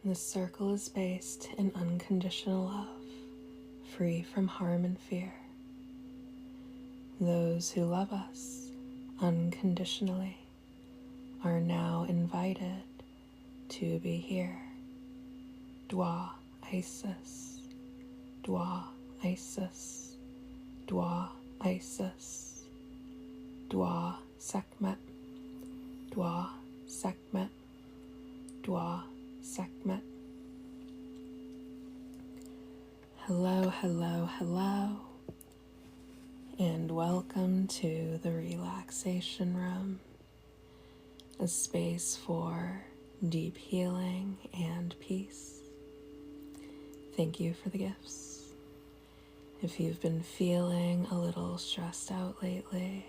This circle is based in unconditional love, free from harm and fear. Those who love us unconditionally are now invited to be here. Dwa Isis, Dwa Isis, Dwa Isis, Dwa Sekhmet, Dwa Sekhmet, Dwa Sekhmet. Hello, hello, hello, and welcome to the Relaxation Room, a space for deep healing and peace. Thank you for the gifts. If you've been feeling a little stressed out lately,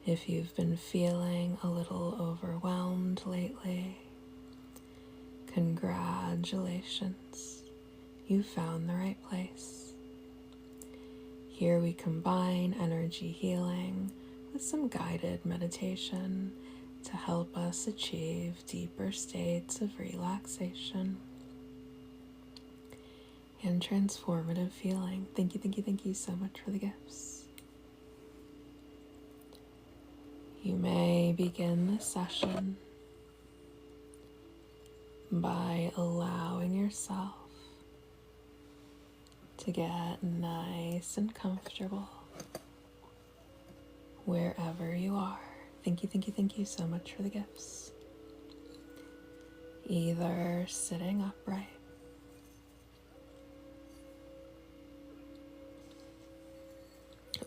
if you've been feeling a little overwhelmed lately, congratulations, you found the right place. Here we combine energy healing with some guided meditation to help us achieve deeper states of relaxation and transformative feeling. Thank you so much for the gifts. You may begin this session by allowing yourself to get nice and comfortable wherever you are. Thank you so much for the gifts. Either sitting upright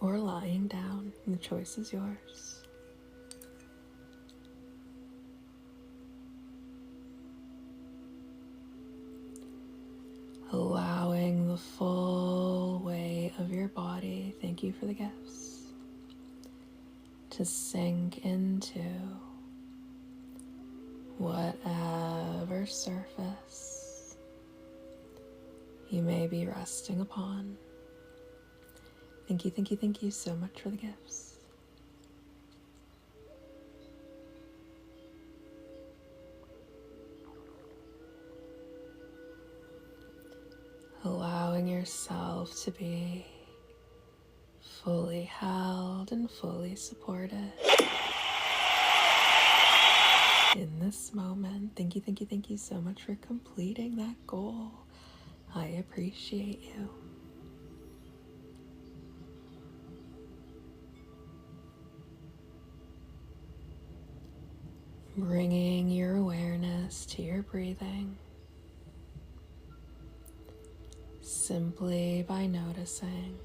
or lying down, the choice is yours. Allowing the full weight of your body, thank you for the gifts, to sink into whatever surface you may be resting upon. Thank you so much for the gifts. Allowing yourself to be fully held and fully supported in this moment. Thank you so much for completing that goal. I appreciate you. Bringing your awareness to your breathing, simply by noticing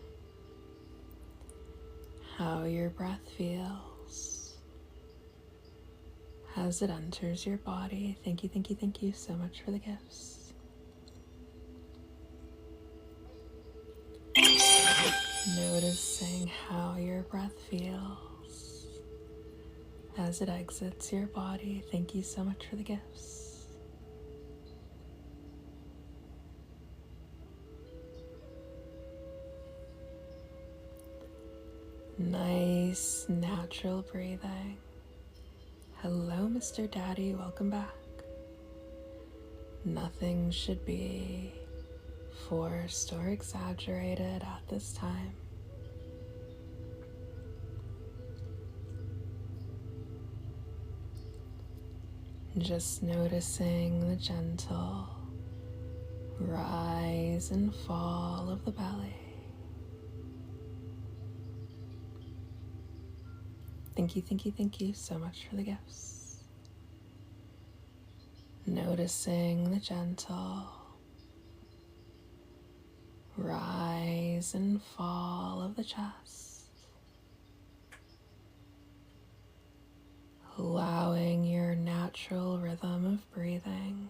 how your breath feels as it enters your body. Thank you so much for the gifts. Noticing how your breath feels as it exits your body. Thank you so much for the gifts. Nice, natural breathing. Hello, Mr. Daddy, welcome back. Nothing should be forced or exaggerated at this time. Just noticing the gentle rise and fall of the belly. Thank you so much for the gifts. Noticing the gentle rise and fall of the chest. Allowing your natural rhythm of breathing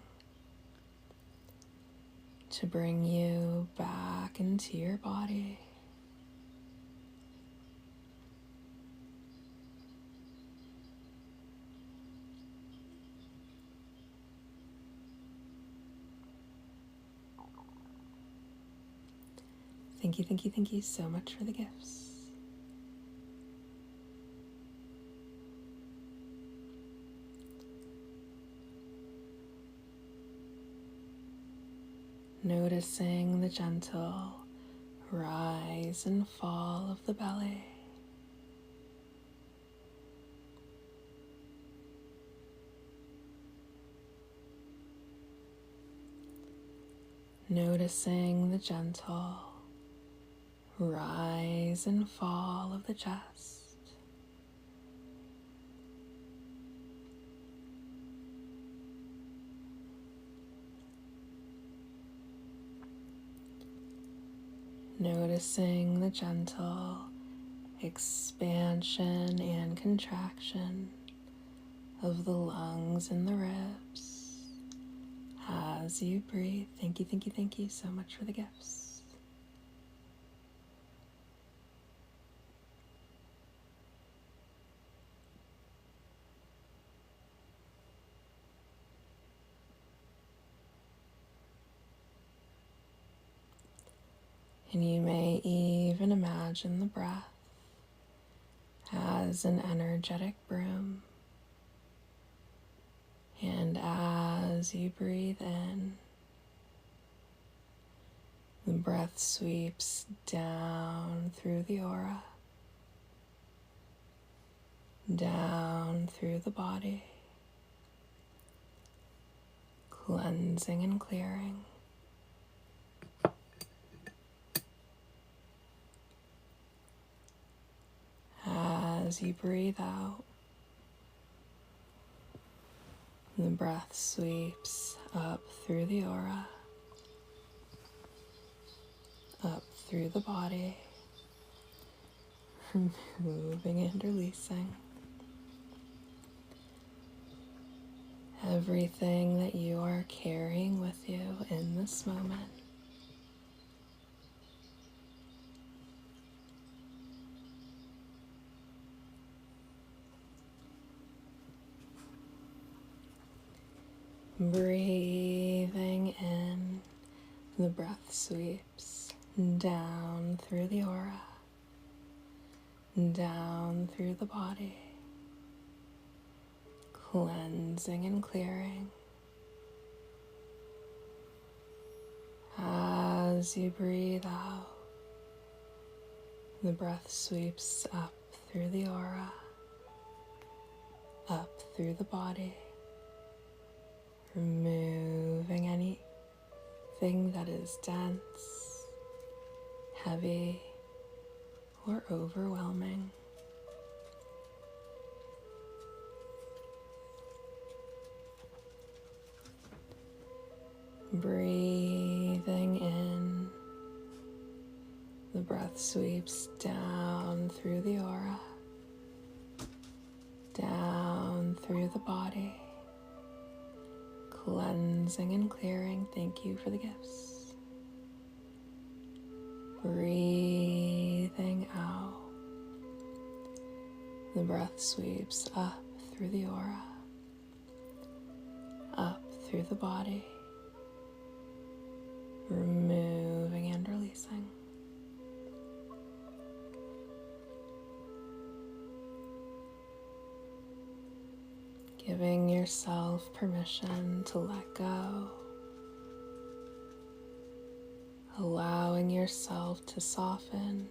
to bring you back into your body. Thank you so much for the gifts. noticing the gentle rise and fall of the belly. Noticing the gentle rise and fall of the chest. Noticing the gentle expansion and contraction of the lungs and the ribs as you breathe. Thank you, thank you, thank you so much for the gifts. And you may even imagine the breath as an energetic broom. And as you breathe in, the breath sweeps down through the aura, down through the body, cleansing and clearing. As you breathe out, the breath sweeps up through the aura, up through the body, moving and releasing everything that you are carrying with you in this moment. Breathing in, the breath sweeps down through the aura, down through the body, cleansing and clearing. As you breathe out, the breath sweeps up through the aura, up through the body, removing anything that is dense, heavy, or overwhelming. Breathing in, the breath sweeps down through the aura, down through the body, cleansing and clearing. Thank you for the gifts. Breathing out, the breath sweeps up through the aura, up through the body, removing and releasing. Giving yourself permission to let go, allowing yourself to soften,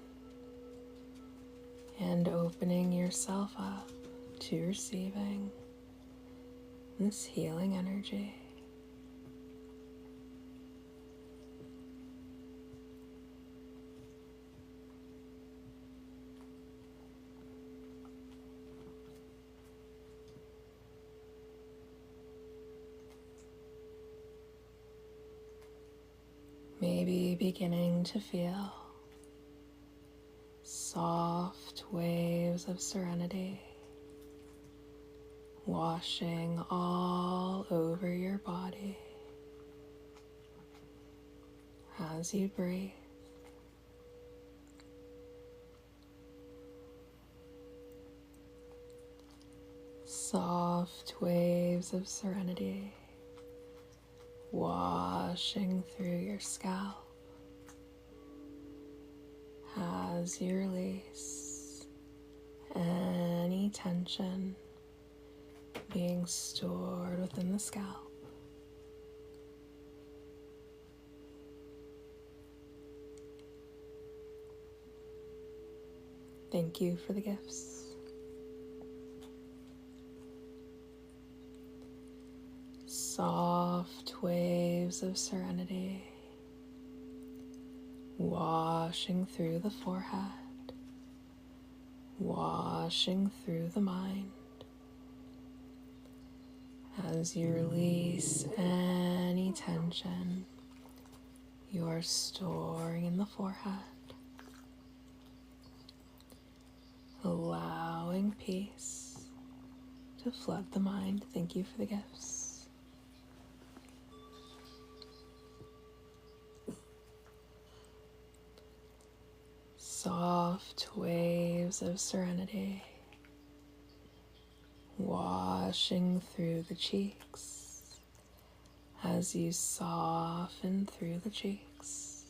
and opening yourself up to receiving this healing energy. Maybe beginning to feel soft waves of serenity washing all over your body as you breathe. Soft waves of serenity washing through your scalp as you release any tension being stored within the scalp. Thank you for the gifts. Soft waves of serenity washing through the forehead, washing through the mind as you release any tension you are storing in the forehead, allowing peace to flood the mind. Thank you for the gifts. Soft waves of serenity washing through the cheeks as you soften through the cheeks.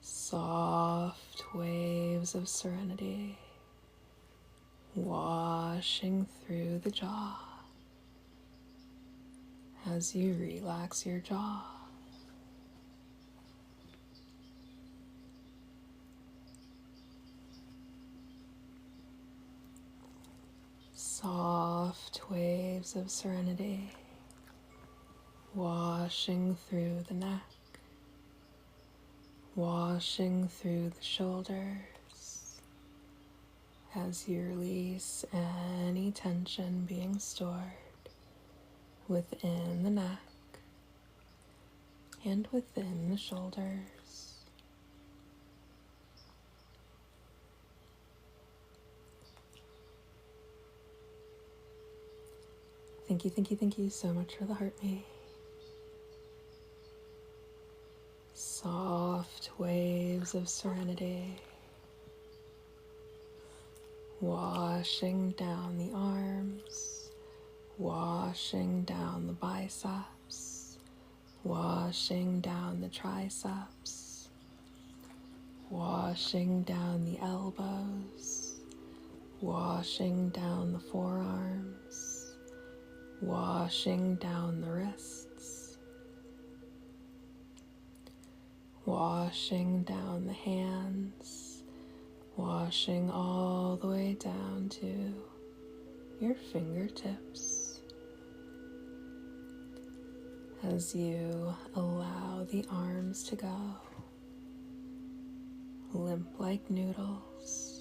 Soft waves of serenity washing through the jaw as you relax your jaw. Soft waves of serenity washing through the neck, washing through the shoulders as you release any tension being stored within the neck and within the shoulders. Thank you so much for the heart me. Soft waves of serenity washing down the arms, washing down the biceps, washing down the triceps, washing down the elbows, washing down the forearms, washing down the wrists, washing down the hands, washing all the way down to your fingertips as you allow the arms to go limp like noodles.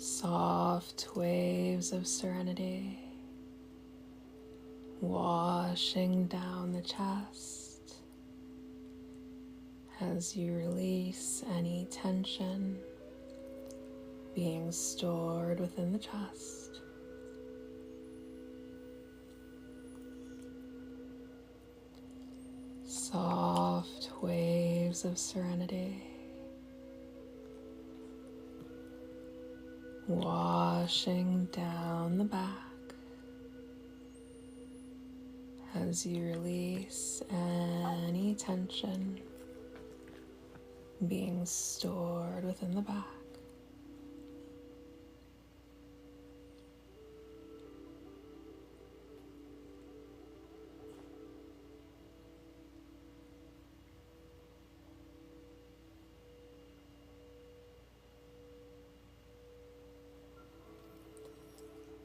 Soft waves of serenity washing down the chest as you release any tension being stored within the chest. Soft waves of serenity washing down the back as you release any tension being stored within the back.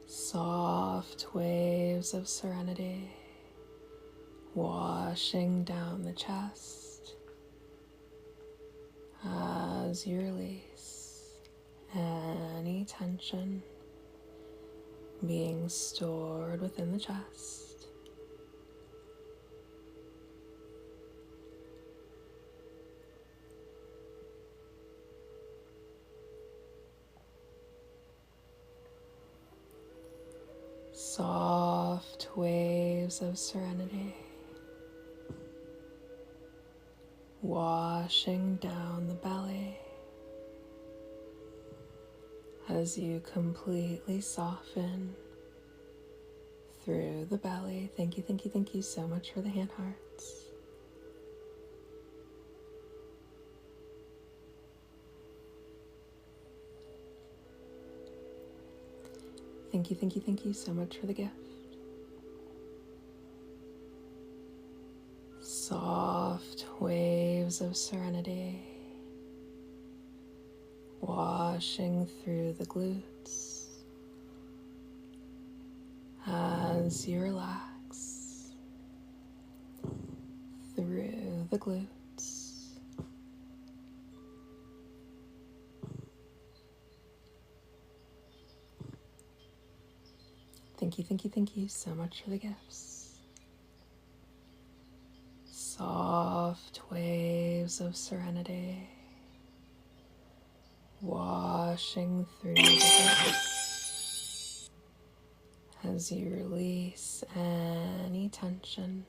Soft waves of serenity washing down the chest as you release any tension being stored within the chest. Soft waves of serenity washing down the belly as you completely soften through the belly. Thank you so much for the hand hearts. Thank you so much for the gift. Soft waves of serenity washing through the glutes as you relax through the glutes. Thank you so much for the gifts. Soft waves of serenity washing through the hips as you release any tension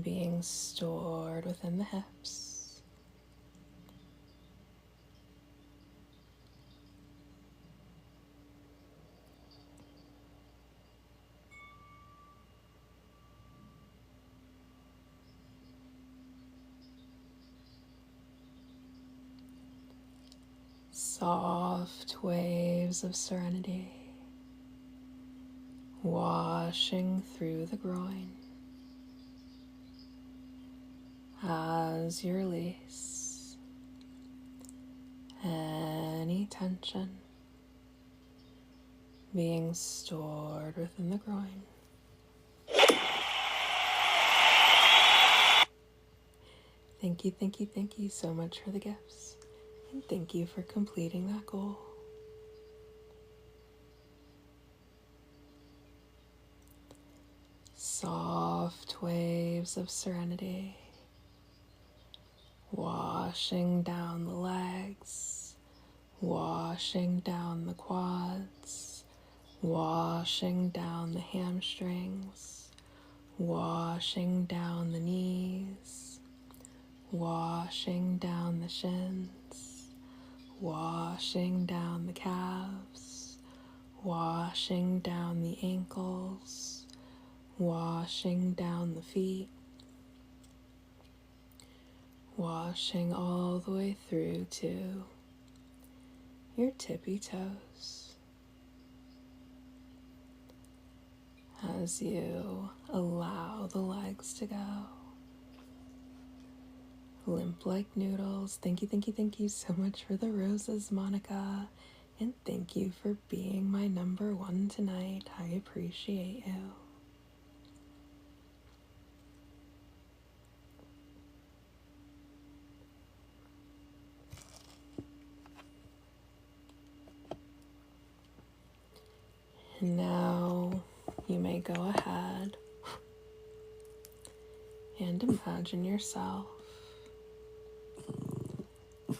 being stored within the hips. Soft waves of serenity washing through the groin as you release any tension being stored within the groin. Thank you so much for the gifts. And thank you for completing that goal. Soft waves of serenity washing down the legs, washing down the quads, washing down the hamstrings, washing down the knees, washing down the shins, washing down the calves, washing down the ankles, washing down the feet, washing all the way through to your tippy toes as you allow the legs to go limp like noodles. Thank you so much for the roses, Monica, and thank you for being my number one tonight. I appreciate you. And now you may go ahead and imagine yourself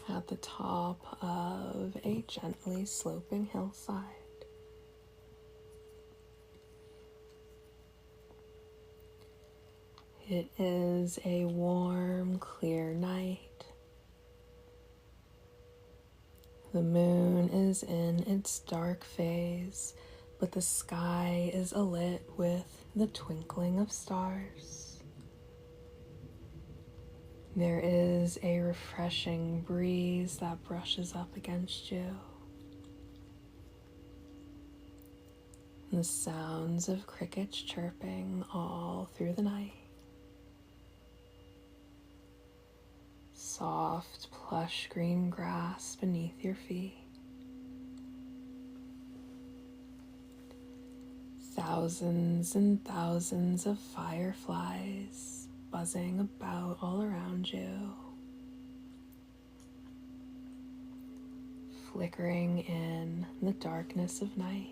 at the top of a gently sloping hillside. It is a warm, clear night. The moon is in its dark phase, but the sky is alit with the twinkling of stars. There is a refreshing breeze that brushes up against you. The sounds of crickets chirping all through the night. Soft, plush green grass beneath your feet. Thousands and thousands of fireflies buzzing about all around you, flickering in the darkness of night.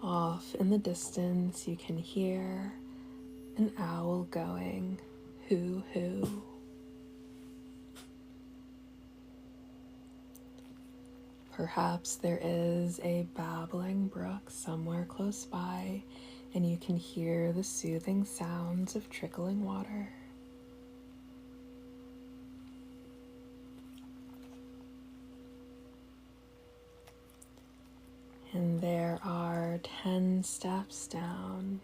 Off in the distance, you can hear an owl going, hoo hoo. Perhaps there is a babbling brook somewhere close by, and you can hear the soothing sounds of trickling water. And there are 10 steps down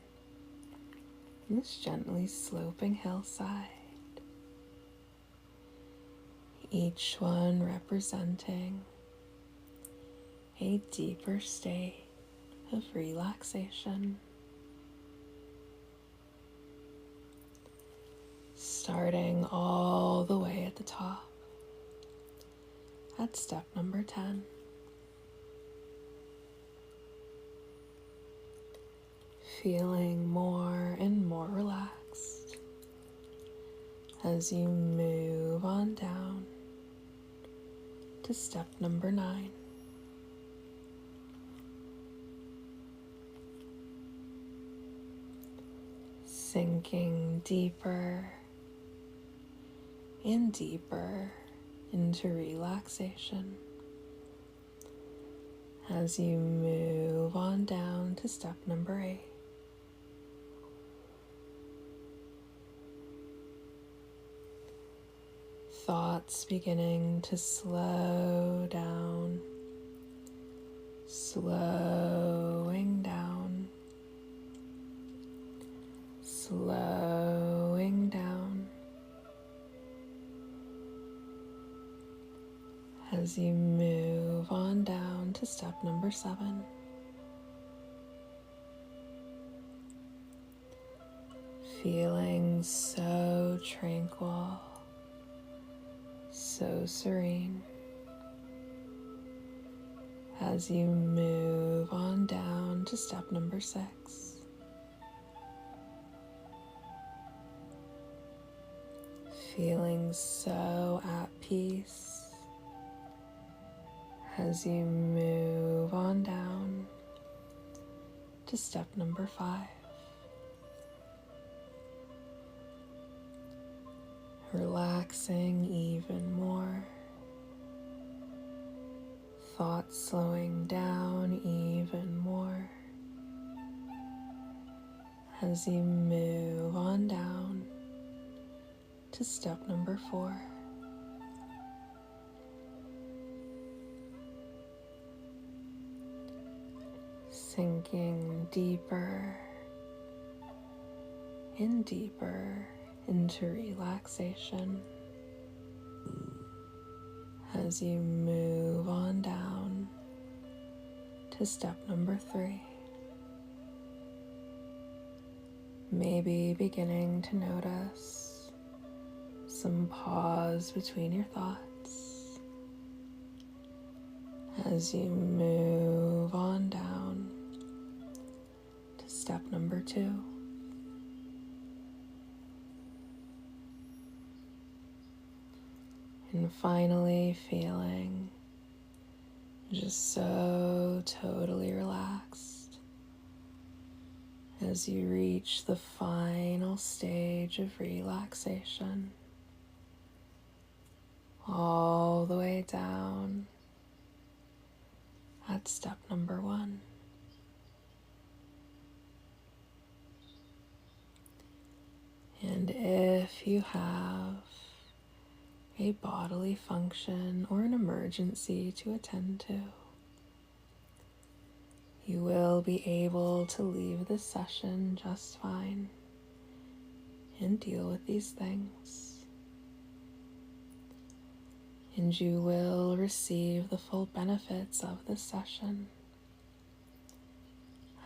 this gently sloping hillside, each one representing a deeper state of relaxation. Starting all the way at the top at step number 10. Feeling more and more relaxed as you move on down to step number 9. Sinking deeper and deeper into relaxation as you move on down to step number 8. Thoughts beginning to slow down, slowing down, slowing down as you move on down to step number 7. Feeling so tranquil, so serene as you move on down to step number 6. Feeling so at peace as you move on down to step number 5. Relaxing even more, thoughts slowing down even more as you move on down to step number 4. Sinking deeper and deeper into relaxation as you move on down to step number 3. Maybe beginning to notice some pause between your thoughts as you move on down to step number 2. And finally feeling just so totally relaxed as you reach the final stage of relaxation, all the way down at step number 1. And if you have a bodily function or an emergency to attend to, you will be able to leave this session just fine and deal with these things. And you will receive the full benefits of this session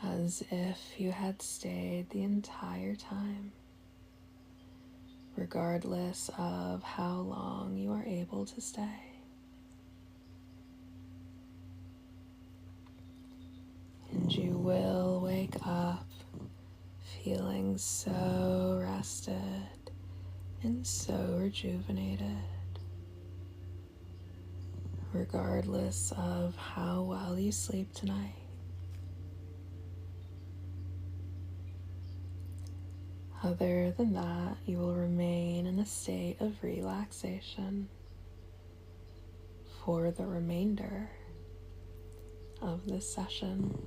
as if you had stayed the entire time, regardless of how long you are able to stay. And you will wake up feeling so rested and so rejuvenated, regardless of how well you sleep tonight. Other than that, you will remain in a state of relaxation for the remainder of this session.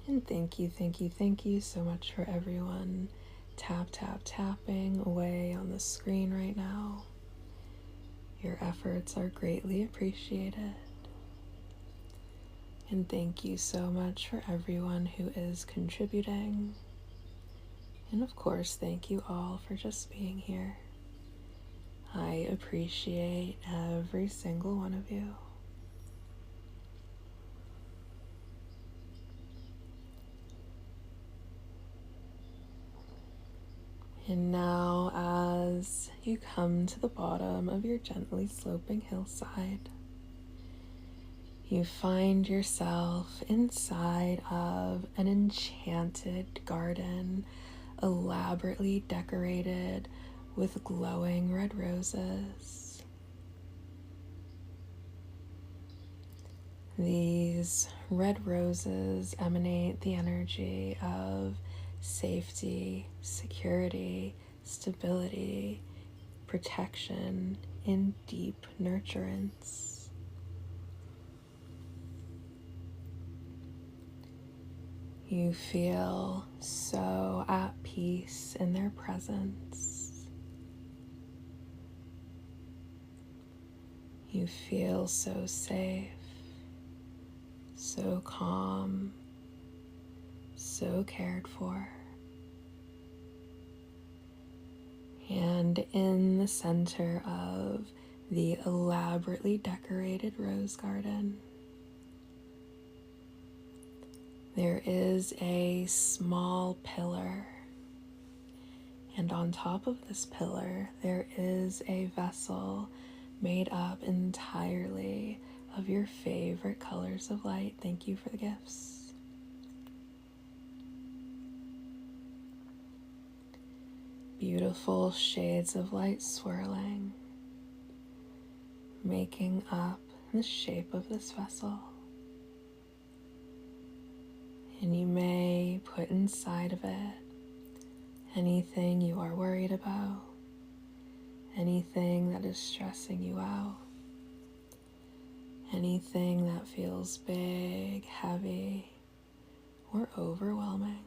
And thank you so much for everyone tapping away on the screen right now. Your efforts are greatly appreciated. And thank you so much for everyone who is contributing. And of course, thank you all for just being here. I appreciate every single one of you. And now, as you come to the bottom of your gently sloping hillside, you find yourself inside of an enchanted garden, elaborately decorated with glowing red roses. These red roses emanate the energy of safety, security, stability, protection, and deep nurturance. You feel so at peace in their presence. You feel so safe, so calm, so cared for. And in the center of the elaborately decorated rose garden, there is a small pillar. And on top of this pillar, there is a vessel made up entirely of your favorite colors of light. Thank you for the gifts. Beautiful shades of light swirling, making up the shape of this vessel. And you may put inside of it anything you are worried about, anything that is stressing you out, anything that feels big, heavy, or overwhelming.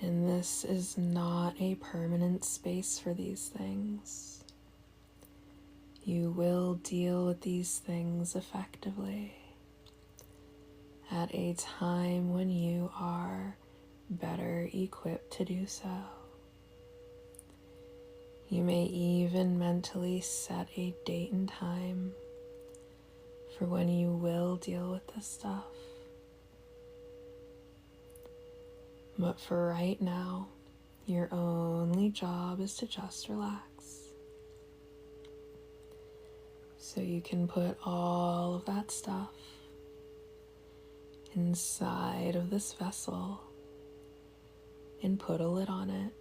And this is not a permanent space for these things. You will deal with these things effectively at a time when you are better equipped to do so. You may even mentally set a date and time for when you will deal with this stuff. But for right now, your only job is to just relax. So you can put all of that stuff inside of this vessel and put a lid on it.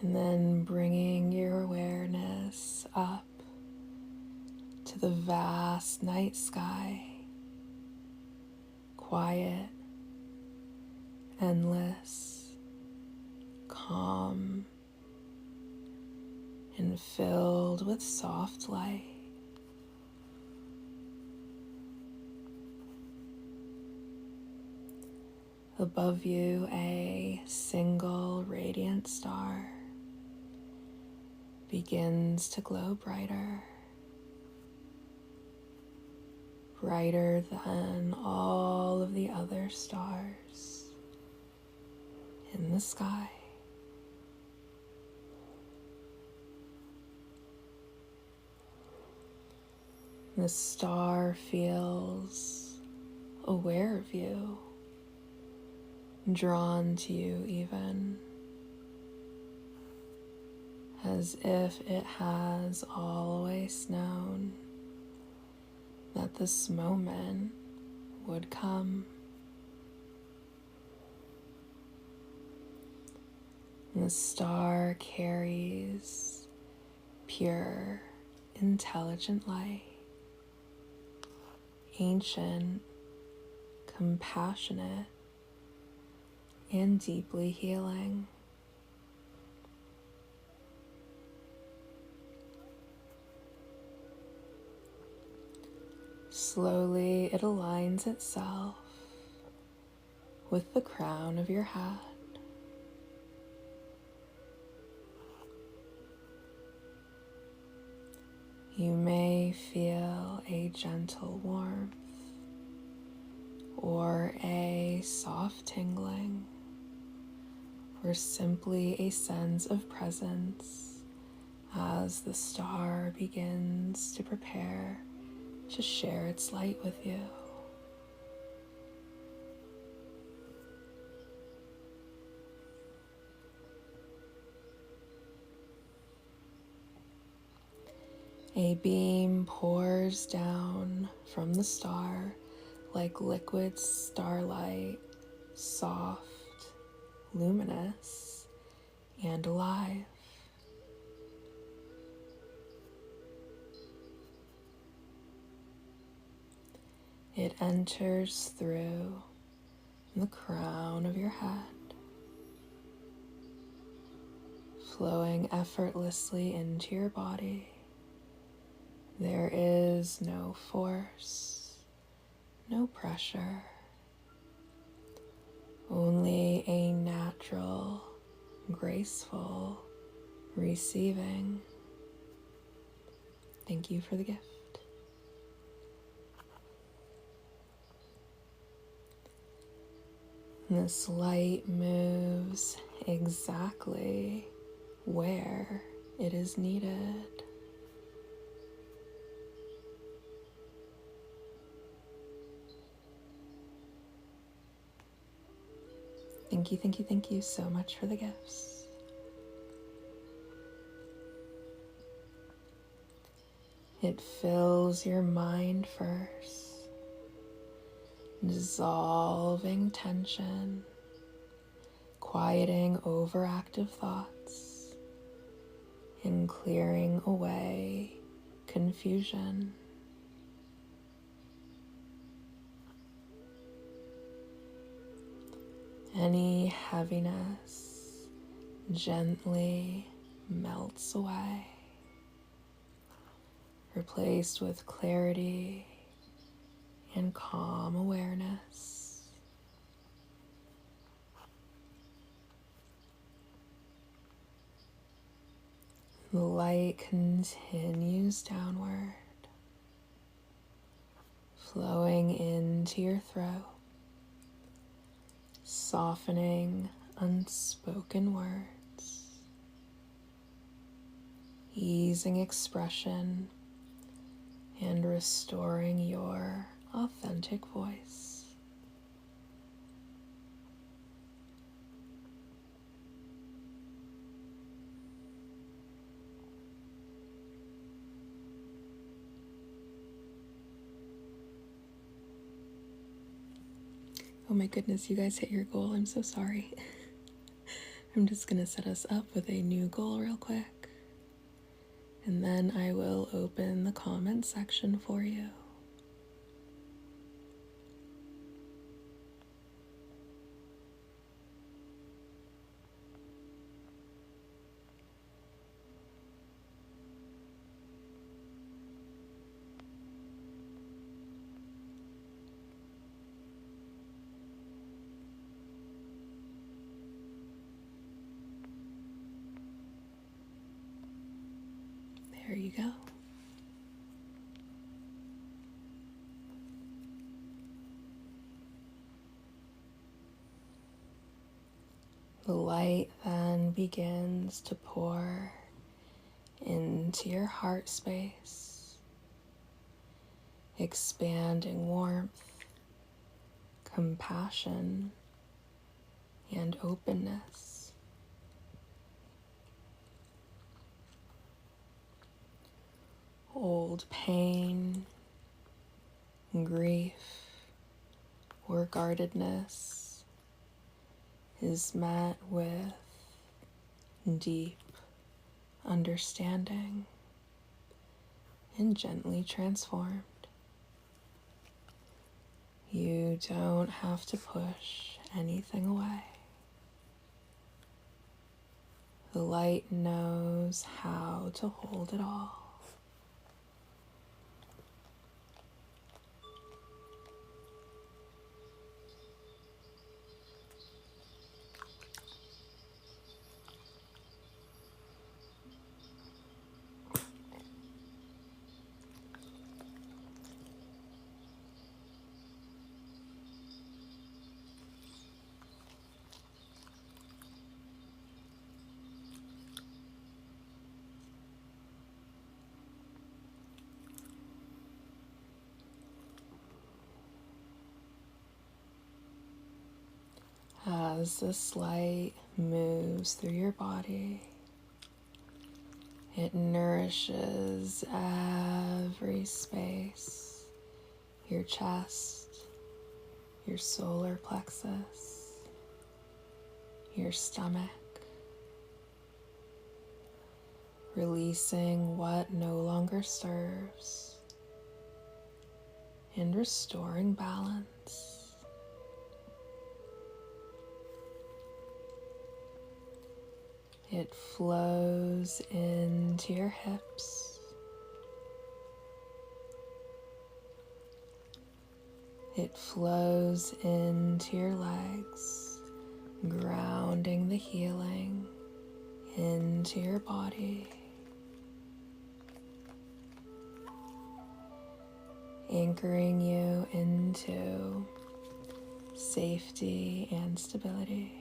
And then bringing your awareness up to the vast night sky, quiet, endless, calm, and filled with soft light. Above you, a single radiant star begins to glow brighter, brighter than all of the other stars in the sky. The star feels aware of you, drawn to you even, as if it has always known that this moment would come. The star carries pure, intelligent light, ancient, compassionate, and deeply healing. Slowly, it aligns itself with the crown of your head. You may feel a gentle warmth or a soft tingling, or simply a sense of presence as the star begins to prepare to share its light with you. A beam pours down from the star like liquid starlight, soft, luminous, and alive. It enters through the crown of your head, flowing effortlessly into your body. There is no force, no pressure, only a natural, graceful receiving. Thank you for the gift. This light moves exactly where it is needed. Thank you, thank you, thank you so much for the gifts. It fills your mind first, dissolving tension, quieting overactive thoughts, and clearing away confusion. Any heaviness gently melts away, replaced with clarity and calm awareness. The light continues downward, flowing into your throat, softening unspoken words, easing expression, and restoring your authentic voice. Oh my goodness, you guys hit your goal. I'm so sorry. I'm just going to set us up with a new goal real quick. And then I will open the comment section for you. There you go. The light then begins to pour into your heart space, expanding warmth, compassion, and openness. Old pain, grief, or guardedness is met with deep understanding and gently transformed. You don't have to push anything away. The light knows how to hold it all. As this light moves through your body, it nourishes every space, your chest, your solar plexus, your stomach, releasing what no longer serves and restoring balance. It flows into your hips. It flows into your legs, grounding the healing into your body, anchoring you into safety and stability.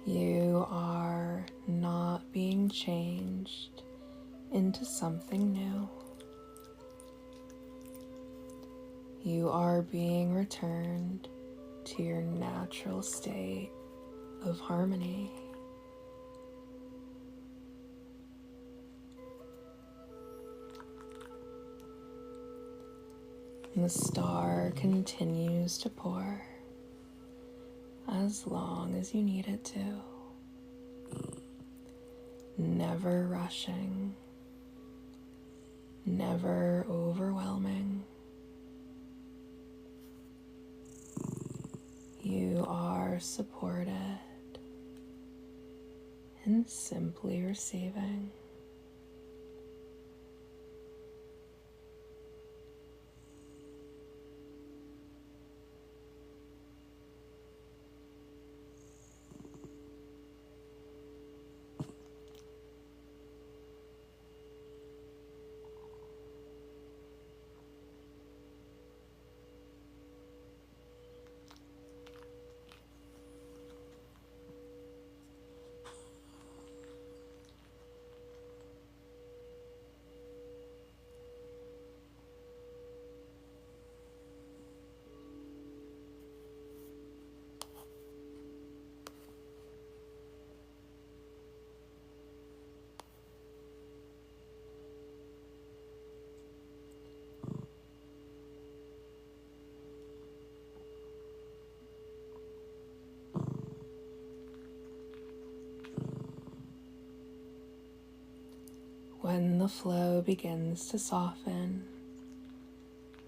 You are not being changed into something new. You are being returned to your natural state of harmony. And the star continues to pour as long as you need it to. Never rushing, never overwhelming. You are supported and simply receiving. When the flow begins to soften,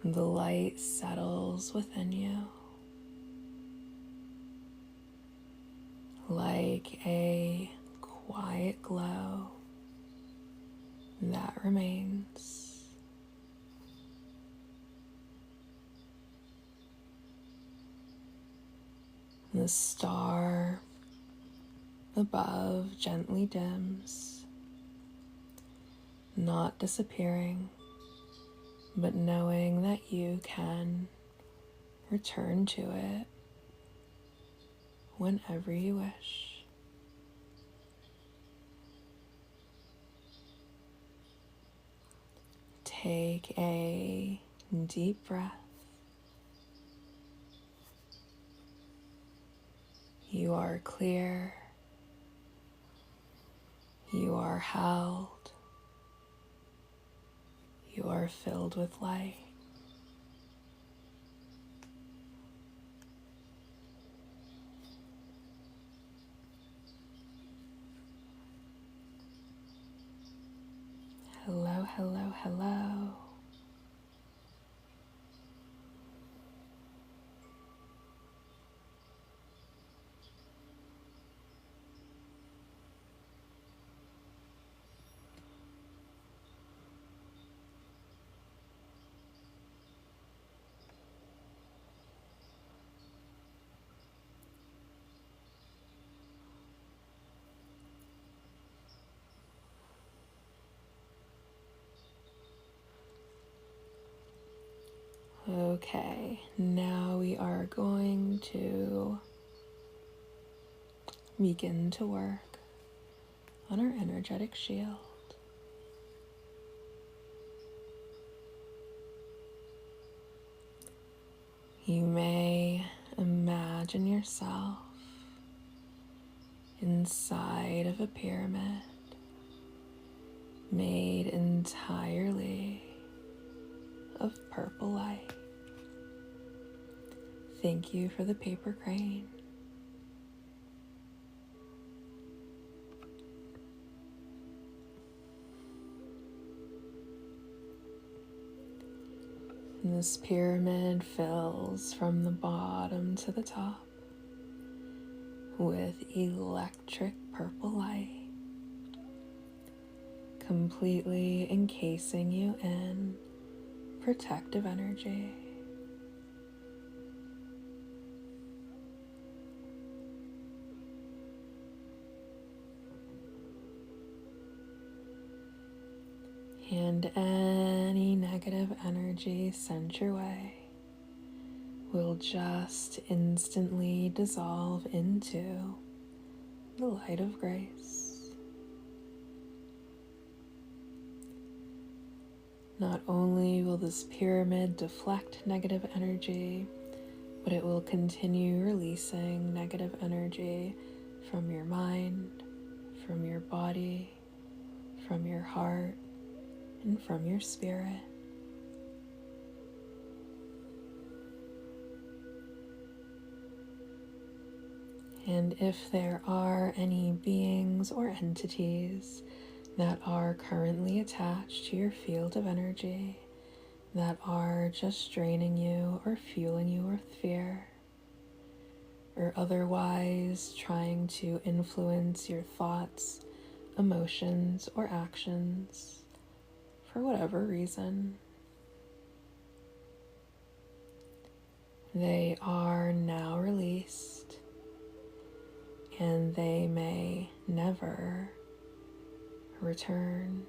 the light settles within you like a quiet glow that remains. The star above gently dims, not disappearing, but knowing that you can return to it whenever you wish. Take a deep breath. You are clear. You are held. You are filled with light. Hello, hello, hello. Okay, now we are going to begin to work on our energetic shield. You may imagine yourself inside of a pyramid made entirely of purple light. Thank you for the paper crane. And this pyramid fills from the bottom to the top with electric purple light, completely encasing you in protective energy. And any negative energy sent your way will just instantly dissolve into the light of grace. Not only will this pyramid deflect negative energy, but it will continue releasing negative energy from your mind, from your body, from your heart, and from your spirit. And if there are any beings or entities that are currently attached to your field of energy that are just draining you or fueling you with fear, or otherwise trying to influence your thoughts, emotions, or actions for whatever reason, they are now released, and they may never return.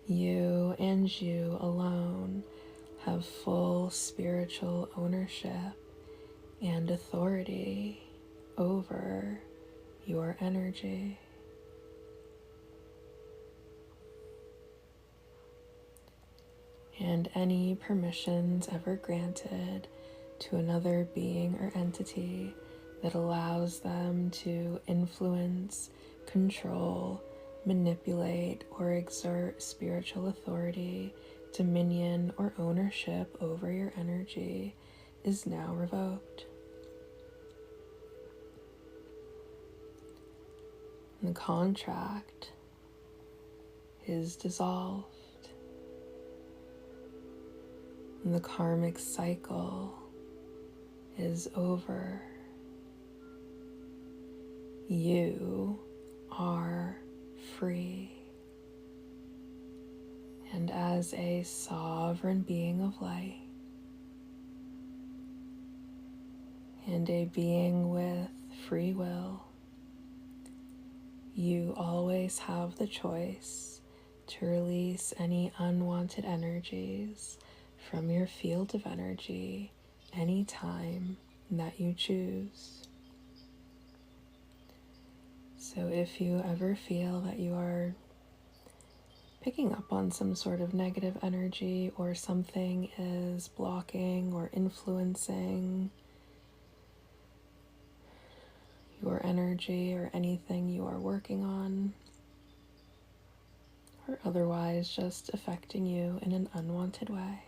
You and you alone have full spiritual ownership and authority over your energy. And any permissions ever granted to another being or entity that allows them to influence, control, manipulate, or exert spiritual authority, dominion, or ownership over your energy is now revoked. The contract is dissolved. And the karmic cycle is over. You are free. And as a sovereign being of light and a being with free will, you always have the choice to release any unwanted energies from your field of energy anytime that you choose. So if you ever feel that you are picking up on some sort of negative energy, or something is blocking or influencing your energy or anything you are working on, or otherwise just affecting you in an unwanted way,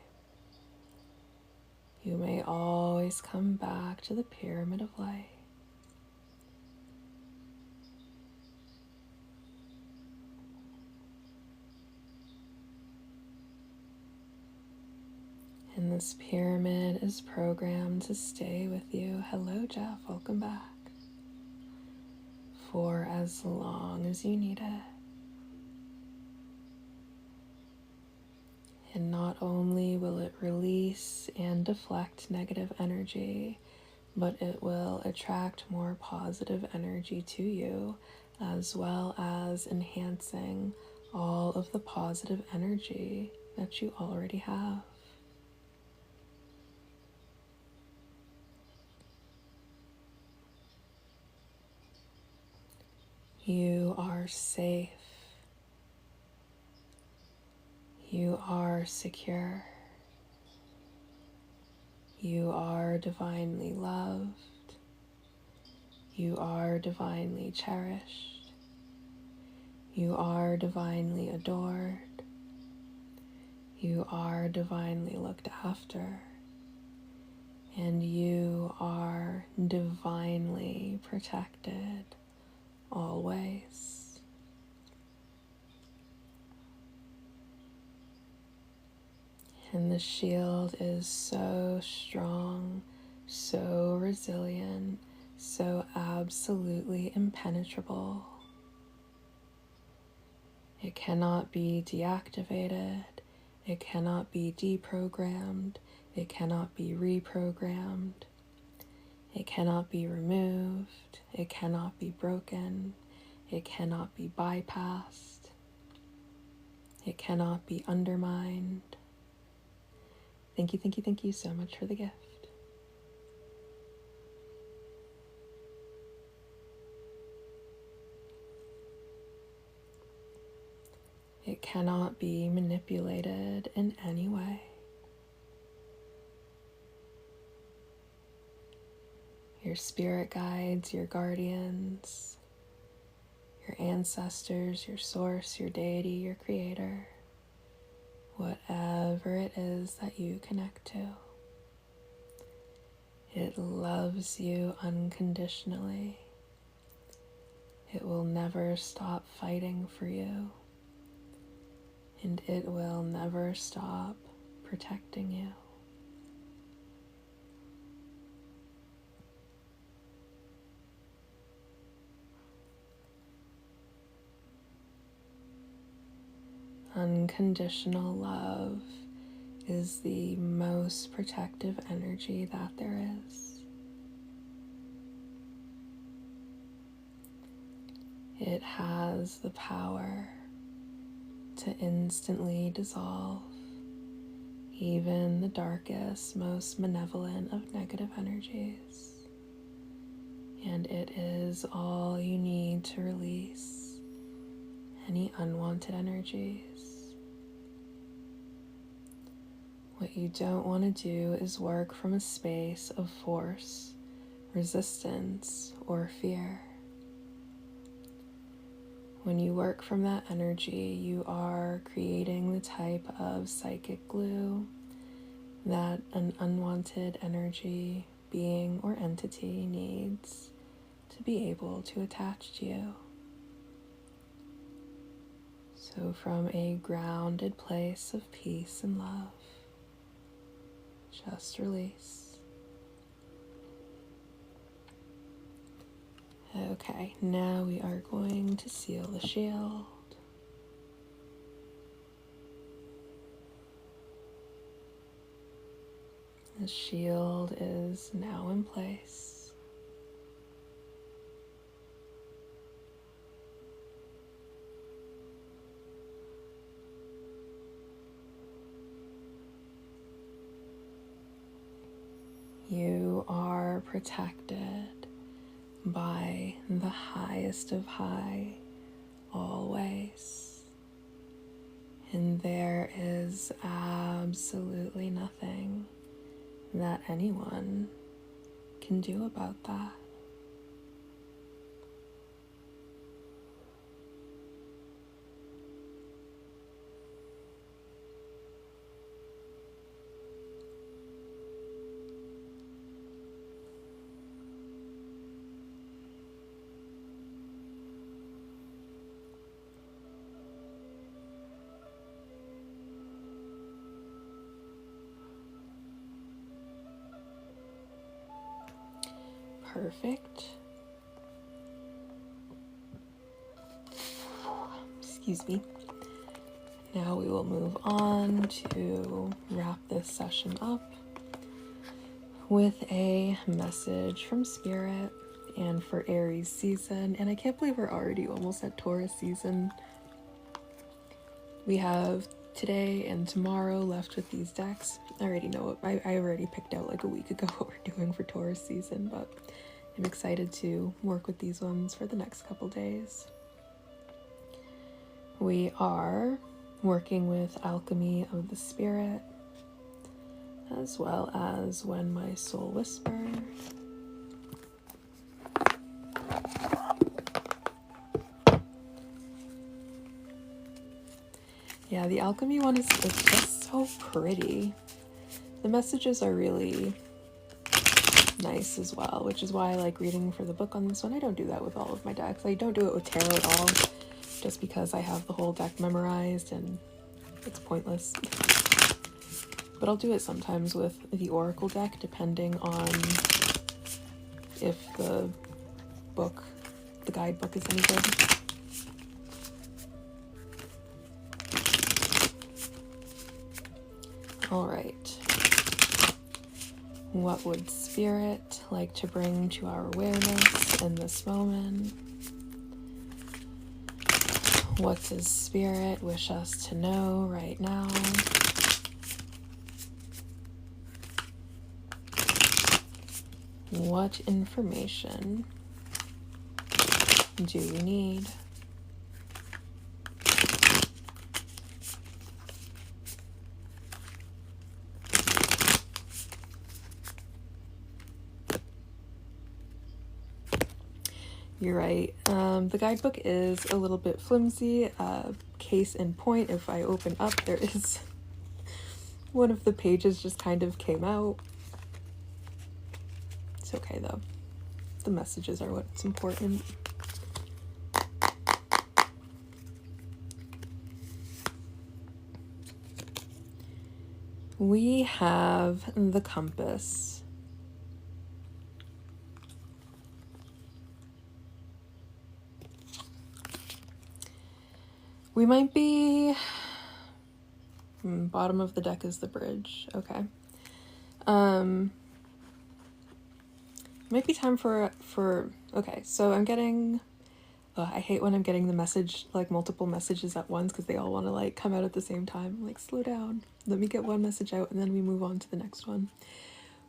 you may always come back to the pyramid of light. And this pyramid is programmed to stay with you. Hello, Jeff. Welcome back. For as long as you need it. And not only will it release and deflect negative energy, but it will attract more positive energy to you, as well as enhancing all of the positive energy that you already have. You are safe. You are secure. You are divinely loved. You are divinely cherished. You are divinely adored. You are divinely looked after. And you are divinely protected always. And the shield is so strong, so resilient, so absolutely impenetrable. It cannot be deactivated. It cannot be deprogrammed. It cannot be reprogrammed. It cannot be removed. It cannot be broken. It cannot be bypassed. It cannot be undermined. Thank you so much for the gift. It cannot be manipulated in any way. Your spirit guides, your guardians, your ancestors, your source, your deity, your creator, whatever it is that you connect to. It loves you unconditionally. It will never stop fighting for you, and it will never stop protecting you. Unconditional love is the most protective energy that there is. It has the power to instantly dissolve even the darkest, most malevolent of negative energies. And it is all you need to release any unwanted energies. What you don't want to do is work from a space of force, resistance, or fear. When you work from that energy, you are creating the type of psychic glue that an unwanted energy, being, or entity needs to be able to attach to you. So from a grounded place of peace and love, just release. Okay, now we are going to seal the shield. The shield is now in place. You are protected by the highest of high, always. And there is absolutely nothing that anyone can do about that. Perfect. Excuse me. Now we will move on to wrap this session up with a message from Spirit and for Aries season. And I can't believe we're already almost at Taurus season. We have today and tomorrow left with these decks. I already know it. I already picked out like a week ago what we're doing for Taurus season, but I'm excited to work with these ones for the next couple days. We are working with Alchemy of the Spirit, as well as When My Soul Whispers. Yeah, the Alchemy one is just so pretty. The messages are really nice as well, which is why I like reading for the book on this one. I don't do that with all of my decks. I don't do it with tarot at all, just because I have the whole deck memorized and it's pointless. But I'll do it sometimes with the Oracle deck, depending on if the guidebook is any good. All right. What would Spirit like to bring to our awareness in this moment? What does Spirit wish us to know right now? What information do we need? You're right. The guidebook is a little bit flimsy. Case in point, if I open up, there is one of the pages just kind of came out. It's okay though. The messages are what's important. We have the compass. We might be... bottom of the deck is the bridge. Okay. Might be time for... Okay, so I'm getting... I hate when I'm getting the message, like multiple messages at once, because they all want to like come out at the same time. Like, slow down. Let me get one message out and then we move on to the next one.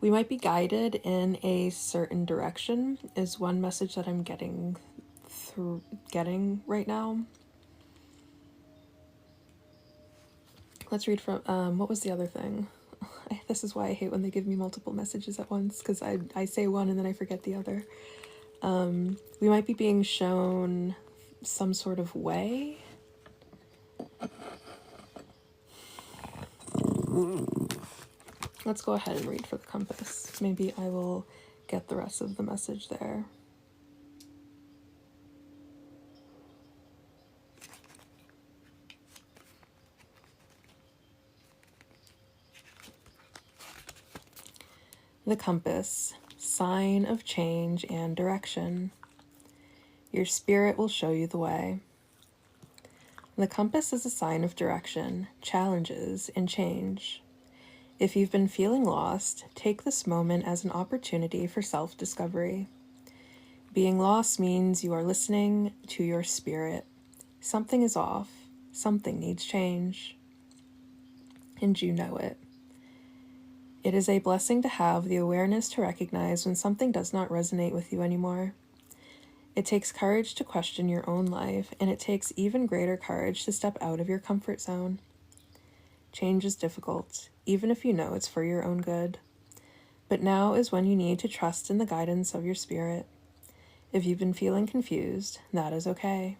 We might be guided in a certain direction is one message that I'm getting right now. Let's read from, what was the other thing? This is why I hate when they give me multiple messages at once, because I say one and then I forget the other. We might be being shown some sort of way. Let's go ahead and read for the compass. Maybe I will get the rest of the message there. The compass, sign of change and direction. Your spirit will show you the way. The compass is a sign of direction, challenges, and change. If you've been feeling lost, take this moment as an opportunity for self-discovery. Being lost means you are listening to your spirit. Something is off. Something needs change. And you know it. It is a blessing to have the awareness to recognize when something does not resonate with you anymore. It takes courage to question your own life, and it takes even greater courage to step out of your comfort zone. Change is difficult, even if you know it's for your own good. But now is when you need to trust in the guidance of your spirit. If you've been feeling confused, that is okay.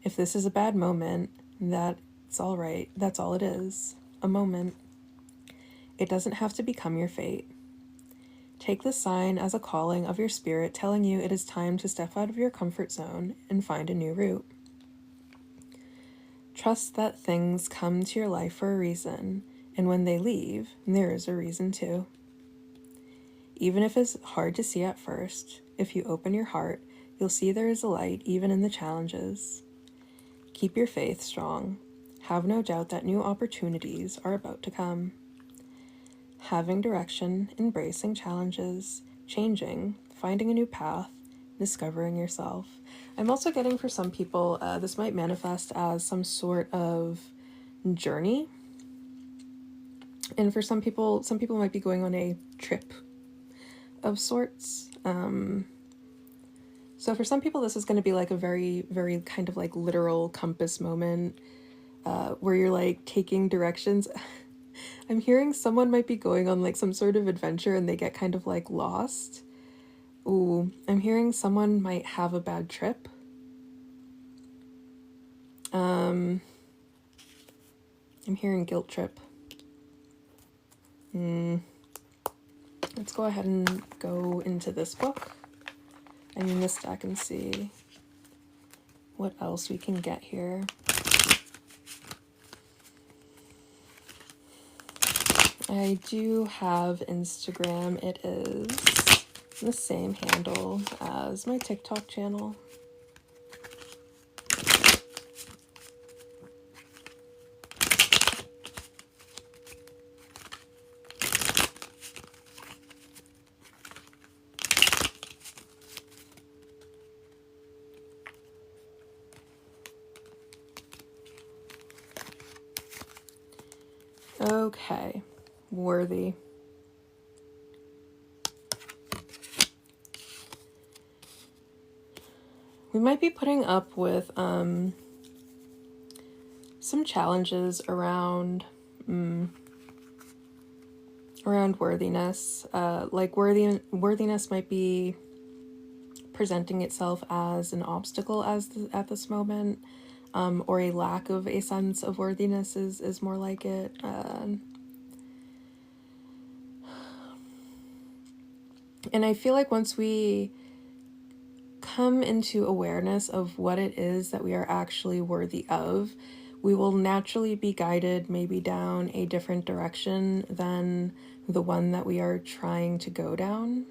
If this is a bad moment, that's all right. That's all it is, a moment. It doesn't have to become your fate. Take this sign as a calling of your spirit telling you it is time to step out of your comfort zone and find a new route. Trust that things come to your life for a reason, and when they leave, there is a reason too. Even if it's hard to see at first, if you open your heart, you'll see there is a light even in the challenges. Keep your faith strong. Have no doubt that new opportunities are about to come. Having direction, embracing challenges, changing, finding a new path, discovering yourself. I'm also getting for some people, this might manifest as some sort of journey. And for some people might be going on a trip of sorts. So for some people, this is going to be like a very, very kind of like literal compass moment where you're like taking directions. I'm hearing someone might be going on like some sort of adventure and they get kind of like lost. Ooh, I'm hearing someone might have a bad trip. I'm hearing guilt trip. Let's go ahead and go into this book. I mean this deck and see what else we can get here. I do have Instagram. It is the same handle as my TikTok channel. Okay, worthy. We might be putting up with some challenges around worthiness. Like worthiness might be presenting itself as an obstacle at this moment, or a lack of a sense of worthiness is more like it. And I feel like once we come into awareness of what it is that we are actually worthy of, we will naturally be guided maybe down a different direction than the one that we are trying to go down.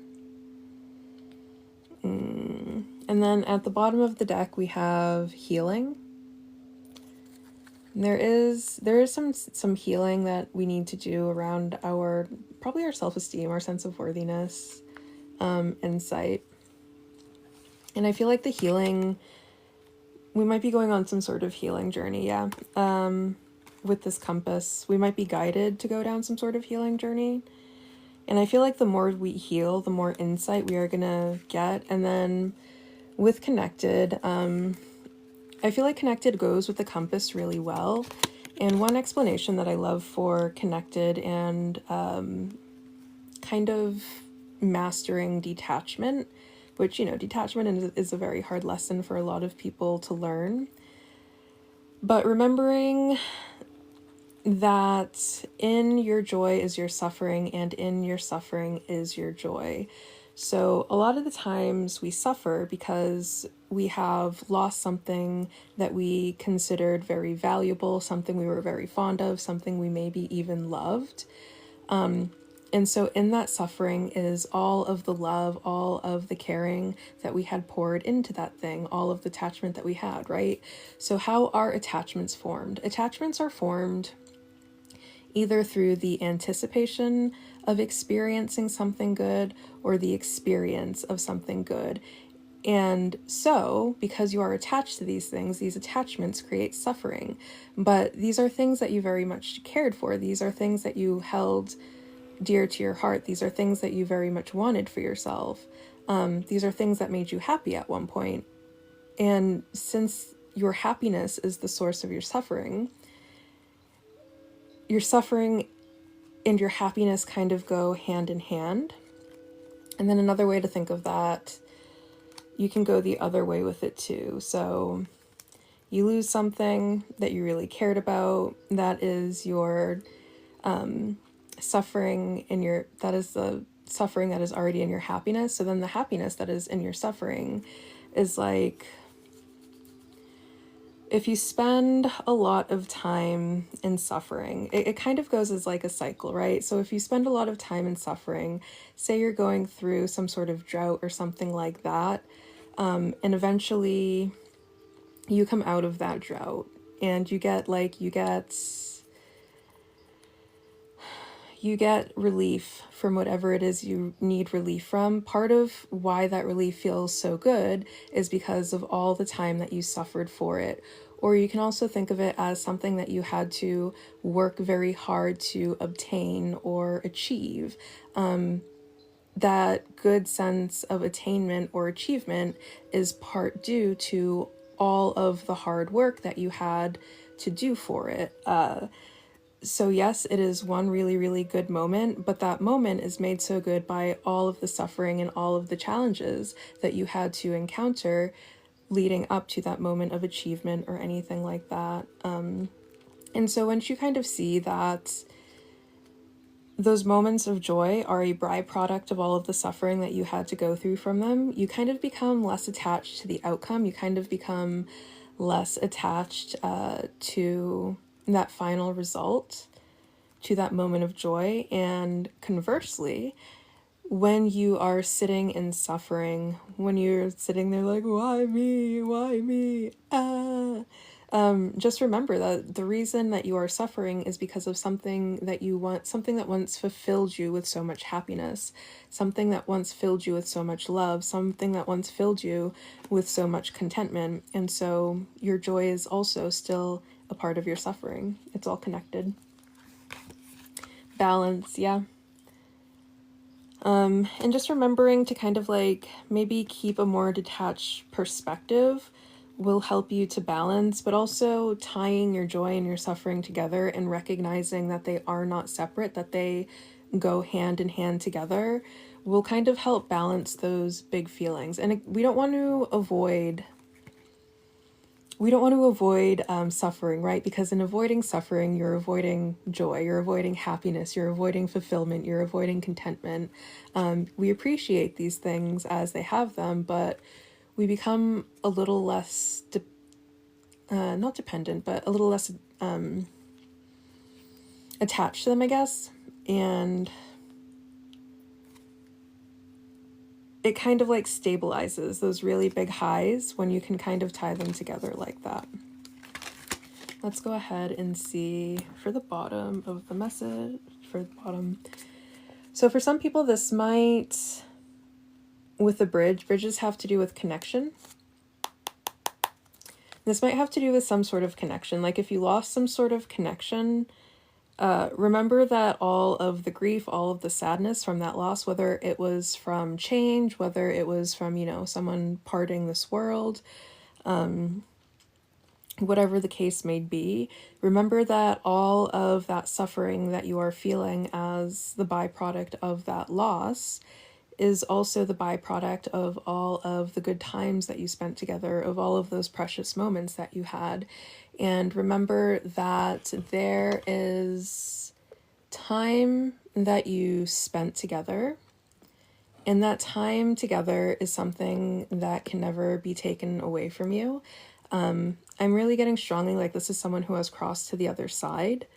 And then at the bottom of the deck we have healing. There is some healing that we need to do around probably our self-esteem, our sense of worthiness, insight. And I feel like the healing, we might be going on some sort of healing journey, yeah. With this compass, we might be guided to go down some sort of healing journey. And I feel like the more we heal, the more insight we are gonna get. And then with connected, I feel like connected goes with the compass really well. And one explanation that I love for connected and kind of mastering detachment, which, you know, detachment is a very hard lesson for a lot of people to learn. But remembering that in your joy is your suffering, and in your suffering is your joy. So a lot of the times we suffer because we have lost something that we considered very valuable, something we were very fond of, something we maybe even loved. And so in that suffering is all of the love, all of the caring that we had poured into that thing, all of the attachment that we had, right? So how are attachments formed? Attachments are formed either through the anticipation of experiencing something good or the experience of something good. And so, because you are attached to these things, these attachments create suffering. But these are things that you very much cared for. These are things that you held dear to your heart. These are things that you very much wanted for yourself. These are things that made you happy at one point. And since your happiness is the source of your suffering and your happiness kind of go hand in hand. And then another way to think of that, you can go the other way with it too. So you lose something that you really cared about. That is your suffering that is the suffering that is already in your happiness. So then the happiness that is in your suffering is like, if you spend a lot of time in suffering, it kind of goes as like a cycle, right? So if you spend a lot of time in suffering, say you're going through some sort of drought or something like that, and eventually you come out of that drought and you get you get relief from whatever it is you need relief from. Part of why that relief feels so good is because of all the time that you suffered for it. Or you can also think of it as something that you had to work very hard to obtain or achieve. That good sense of attainment or achievement is part due to all of the hard work that you had to do for it. So yes, it is one really, really good moment, but that moment is made so good by all of the suffering and all of the challenges that you had to encounter leading up to that moment of achievement or anything like that. And so once you kind of see that those moments of joy are a byproduct of all of the suffering that you had to go through from them, you kind of become less attached to the outcome. You kind of become less attached to that final result, to that moment of joy. And conversely, when you are sitting in suffering, when you're sitting there like, why me? Why me? Just remember that the reason that you are suffering is because of something that you want, something that once fulfilled you with so much happiness, something that once filled you with so much love, something that once filled you with so much contentment. And so your joy is also still a part of your suffering. It's all connected. Balance, yeah. And just remembering to kind of like maybe keep a more detached perspective will help you to balance, but also tying your joy and your suffering together and recognizing that they are not separate, that they go hand in hand together, will kind of help balance those big feelings. And we don't want to avoid suffering, right? Because in avoiding suffering, you're avoiding joy, you're avoiding happiness, you're avoiding fulfillment, you're avoiding contentment. We appreciate these things as they have them, but we become a little less, not dependent, but a little less attached to them, I guess. And it kind of like stabilizes those really big highs when you can kind of tie them together like that. Let's go ahead and see for the bottom of the message, for the bottom. So for some people, this might, with the bridges have to do with connection. This might have to do with some sort of connection. Like if you lost some sort of connection, remember that all of the grief, all of the sadness from that loss, whether it was from change, whether it was from, someone parting this world, whatever the case may be, remember that all of that suffering that you are feeling as the byproduct of that loss is also the byproduct of all of the good times that you spent together, of all of those precious moments that you had. And remember that there is time that you spent together, and that time together is something that can never be taken away from you. I'm really getting strongly like this is someone who has crossed to the other side.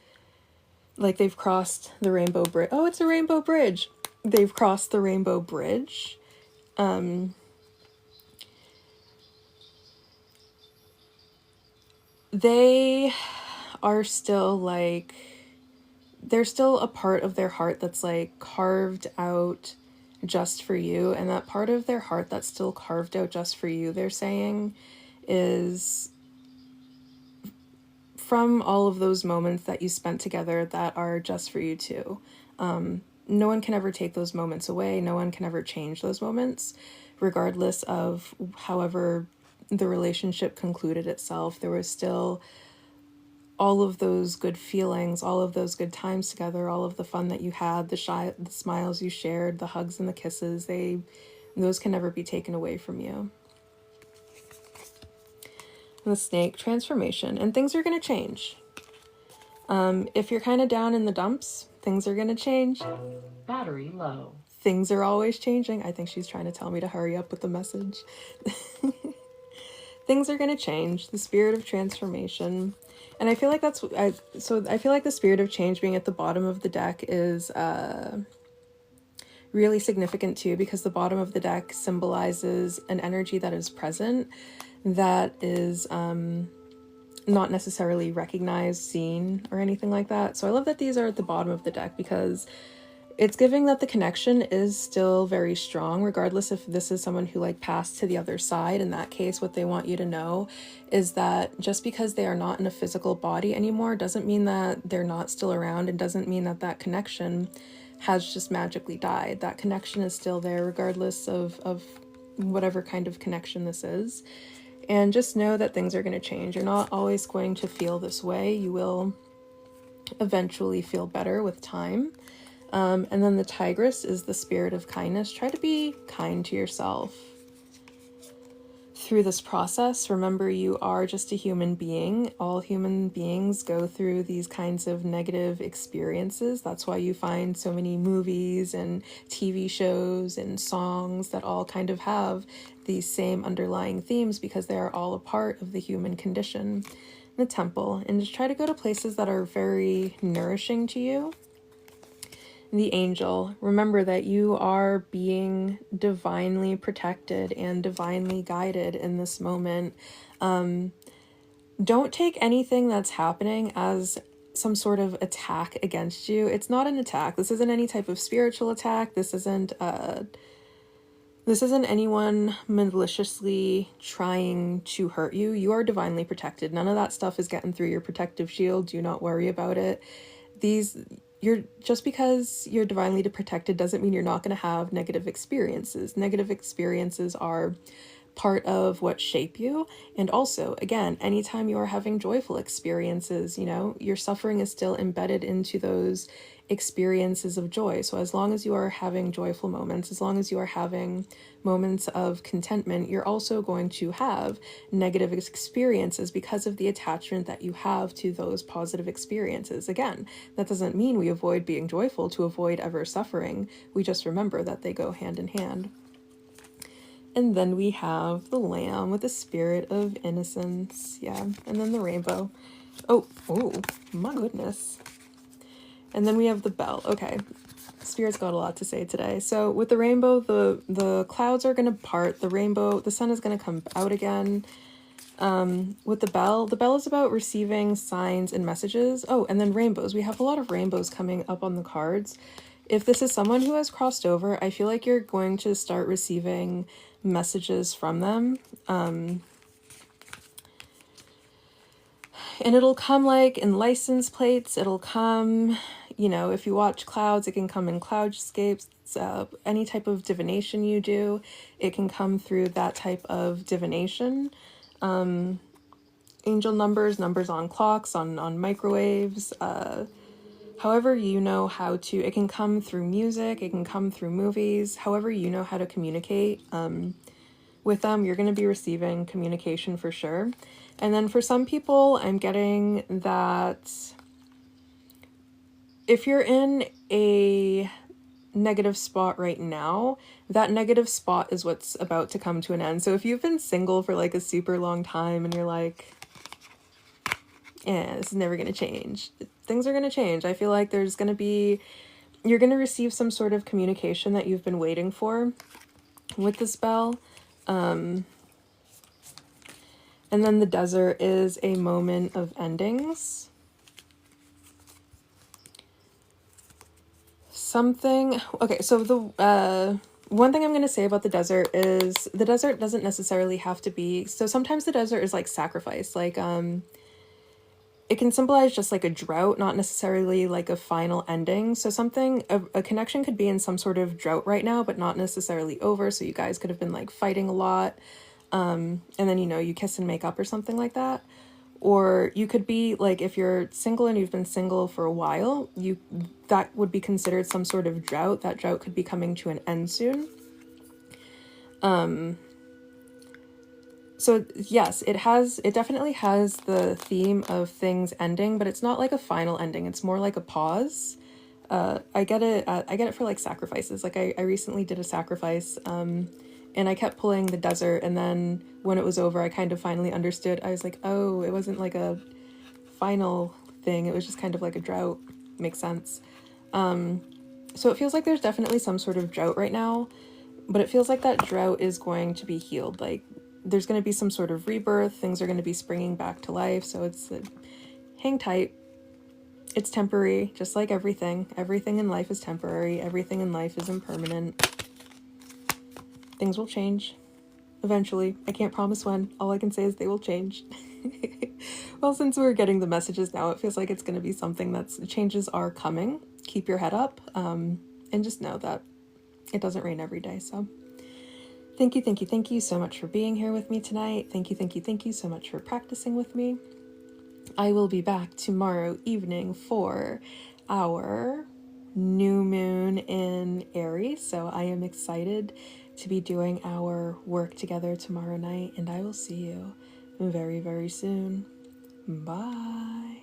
Like they've crossed the rainbow bridge. Oh, it's a rainbow bridge. They've crossed the rainbow bridge. They are still like, there's still a part of their heart that's like carved out just for you. And that part of their heart that's still carved out just for you, they're saying, is from all of those moments that you spent together that are just for you too. No one can ever take those moments away. No one can ever change those moments, regardless of however the relationship concluded itself. There was still all of those good feelings, all of those good times together, all of the fun that you had, the smiles you shared, the hugs and the kisses, those can never be taken away from you. And the snake, transformation, and things are going to change. If you're kind of down in the dumps, things are going to change. Battery low. Things are always changing. I think she's trying to tell me to hurry up with the message. Things are going to change. The spirit of transformation. And I feel like I feel like the spirit of change being at the bottom of the deck is really significant too, because the bottom of the deck symbolizes an energy that is present, that is not necessarily recognized, seen, or anything like that. So I love that these are at the bottom of the deck, because it's giving that the connection is still very strong, regardless if this is someone who like passed to the other side. In that case, what they want you to know is that just because they are not in a physical body anymore doesn't mean that they're not still around, and doesn't mean that that connection has just magically died. That connection is still there, regardless of whatever kind of connection this is. And just know that things are going to change. You're not always going to feel this way. You will eventually feel better with time. And then the tigress is the spirit of kindness. Try to be kind to yourself through this process. Remember, you are just a human being. All human beings go through these kinds of negative experiences. That's why you find so many movies and TV shows and songs that all kind of have these same underlying themes, because they are all a part of the human condition. The temple, and just try to go to places that are very nourishing to you. The angel, remember that you are being divinely protected and divinely guided in this moment. Don't take anything that's happening as some sort of attack against you. It's not an attack. This isn't any type of spiritual attack. This isn't anyone maliciously trying to hurt you. You are divinely protected. None of that stuff is getting through your protective shield. Do not worry about it. Just because you're divinely protected doesn't mean you're not going to have negative experiences. Negative experiences are part of what shape you. And also, again, anytime you are having joyful experiences, your suffering is still embedded into those experiences of joy. So as long as you are having joyful moments, as long as you are having moments of contentment, you're also going to have negative experiences because of the attachment that you have to those positive experiences. Again, that doesn't mean we avoid being joyful to avoid ever suffering. We just remember that they go hand in hand. And then we have the lamb with the spirit of innocence. Yeah. And then the rainbow. Oh, my goodness. And then we have the bell. Okay. Spirit's got a lot to say today. So with the rainbow, the clouds are going to part. The sun is going to come out again. With the bell is about receiving signs and messages. Oh, and then rainbows. We have a lot of rainbows coming up on the cards. If this is someone who has crossed over, I feel like you're going to start receiving messages from them. And it'll come like in license plates. It'll come, if you watch clouds, it can come in cloudscapes. Any type of divination you do, it can come through that type of divination. Angel numbers on clocks, on microwaves, however you know how to. It can come through music, it can come through movies, however you know how to communicate with them, you're going to be receiving communication for sure. And then for some people, I'm getting that if you're in a negative spot right now, that negative spot is what's about to come to an end. So if you've been single for like a super long time and you're like, this is never going to change, things are going to change. I feel like you're going to receive some sort of communication that you've been waiting for with this bell. And then the desert is a moment of endings. Okay, so the one thing I'm going to say about the desert is the desert doesn't necessarily have to be, so sometimes the desert is like sacrifice, like it can symbolize just like a drought, not necessarily like a final ending. So a connection could be in some sort of drought right now, but not necessarily over. So you guys could have been like fighting a lot. And then, you kiss and make up or something like that. Or you could be like, if you're single and you've been single for a while, that would be considered some sort of drought. That drought could be coming to an end soon. So yes, it definitely has the theme of things ending, but it's not like a final ending. It's more like a pause. I get it for like sacrifices. Like I recently did a sacrifice, and I kept pulling the desert, and then when it was over, I kind of finally understood. I was like, oh, it wasn't like a final thing. It was just kind of like a drought. Makes sense. So it feels like there's definitely some sort of drought right now, but it feels like that drought is going to be healed. Like there's going to be some sort of rebirth. Things are going to be springing back to life. So it's hang tight. It's temporary, just like everything. Everything in life is temporary. Everything in life is impermanent. Things will change eventually. I can't promise when. All I can say is they will change. Well, since we're getting the messages now, it feels like it's going to be something that's changes are coming. Keep your head up, and just know that it doesn't rain every day. So thank you so much for being here with me tonight. Thank you so much for practicing with me. I will be back tomorrow evening for our new moon in Aries. So I am excited to be doing our work together tomorrow night, and I will see you very, very soon. Bye.